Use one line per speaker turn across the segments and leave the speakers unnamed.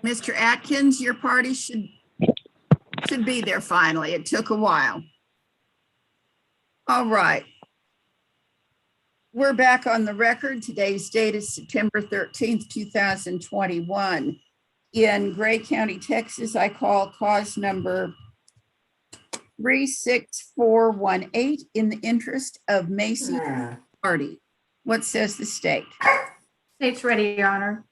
Mr. Atkins, your party should be there finally. It took a while. All right. We're back on the record. Today's date is September 13th, 2021. In Gray County, Texas, I call cause number 36418 in the interest of Macy Party. What says the state?
State's ready, Your Honor.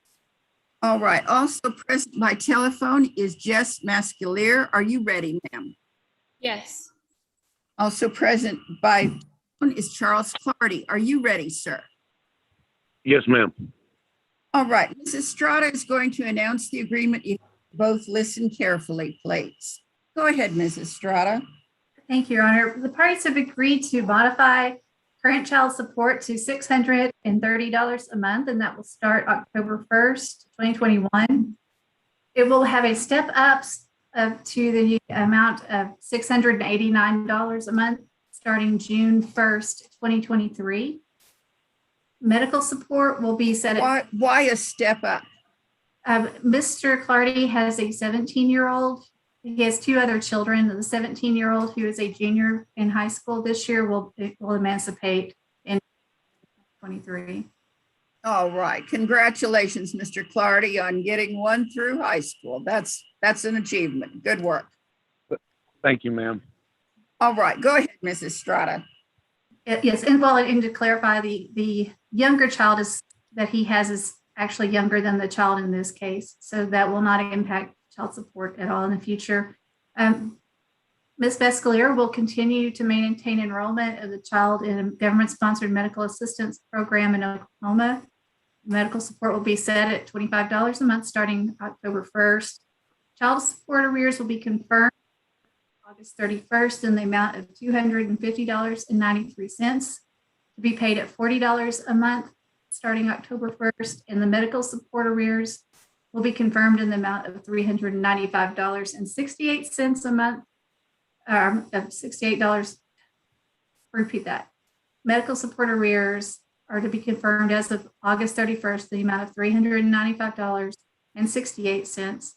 All right. Also present by telephone is Jess Mascalier. Are you ready, ma'am?
Yes.
Also present by phone is Charles Clardy. Are you ready, sir?
Yes, ma'am.
All right. Ms. Estrada is going to announce the agreement. You both listen carefully, please. Go ahead, Ms. Estrada.
Thank you, Your Honor. The parties have agreed to modify current child support to $630 a month, and that will start October 1st, 2021. It will have a step up to the amount of $689 a month starting June 1st, 2023. Medical support will be set at
Why a step up?
Mr. Clardy has a 17-year-old. He has two other children. The 17-year-old, who is a junior in high school this year, will emancipate in 2023.
All right. Congratulations, Mr. Clardy, on getting one through high school. That's an achievement. Good work.
Thank you, ma'am.
All right. Go ahead, Ms. Estrada.
Yes, and to clarify, the younger child that he has is actually younger than the child in this case, so that will not impact child support at all in the future. Ms. Mescalier will continue to maintain enrollment of the child in a government-sponsored medical assistance program in Oklahoma. Medical support will be set at $25 a month starting October 1st. Child support arrears will be confirmed August 31st in the amount of $250.93 to be paid at $40 a month starting October 1st, and the medical support arrears will be confirmed in the amount of $395.68 a month, of $68. Repeat that. Medical support arrears are to be confirmed as of August 31st, the amount of $395.68.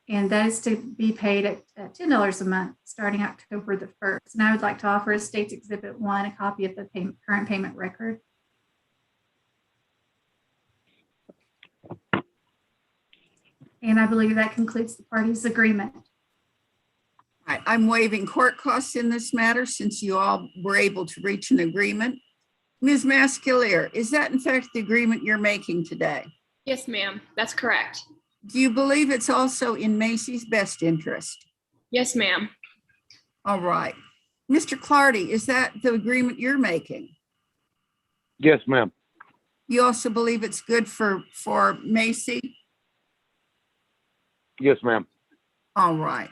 And that is to be paid at $10 a month starting October the 1st. And I would like to offer as State's Exhibit 1 a copy of the current payment record. And I believe that concludes the parties' agreement.
I'm waiving court costs in this matter since you all were able to reach an agreement. Ms. Mascalier, is that in fact the agreement you're making today?
Yes, ma'am. That's correct.
Do you believe it's also in Macy's best interest?
Yes, ma'am.
All right. Mr. Clardy, is that the agreement you're making?
Yes, ma'am.
You also believe it's good for Macy?
Yes, ma'am.
All right.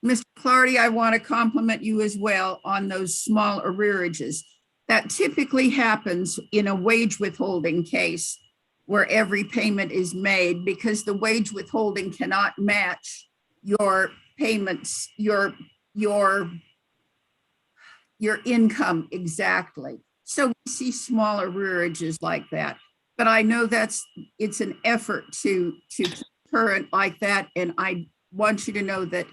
Mr. Clardy, I want to compliment you as well on those small arrearages. That typically happens in a wage withholding case where every payment is made because the wage withholding cannot match your payments, your income exactly. So we see small arrearages like that. But I know it's an effort to current like that, and I want you to know that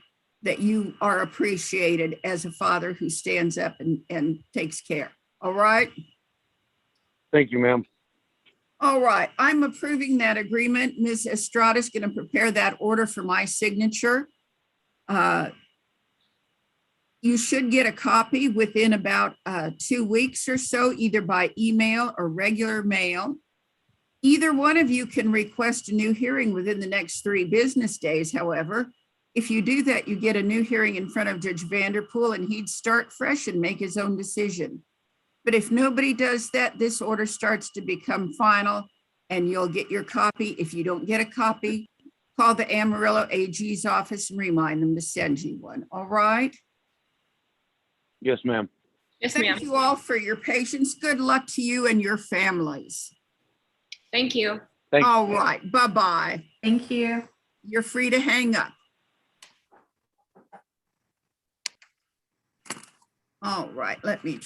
you are appreciated as a father who stands up and takes care. All right?
Thank you, ma'am.
All right, I'm approving that agreement. Ms. Estrada is going to prepare that order for my signature. You should get a copy within about 2 weeks or so, either by email or regular mail. Either one of you can request a new hearing within the next 3 business days. However, if you do that, you get a new hearing in front of Judge Vanderpool and he'd start fresh and make his own decision. But if nobody does that, this order starts to become final and you'll get your copy. If you don't get a copy, call the Amarillo AG's office and remind them to send you one. All right?
Yes, ma'am.
Yes, ma'am.
Thank you all for your patience. Good luck to you and your families.
Thank you.
Thank
All
you.
right. Bye-bye.
Thank you.
You're free to hang up. All right. Let me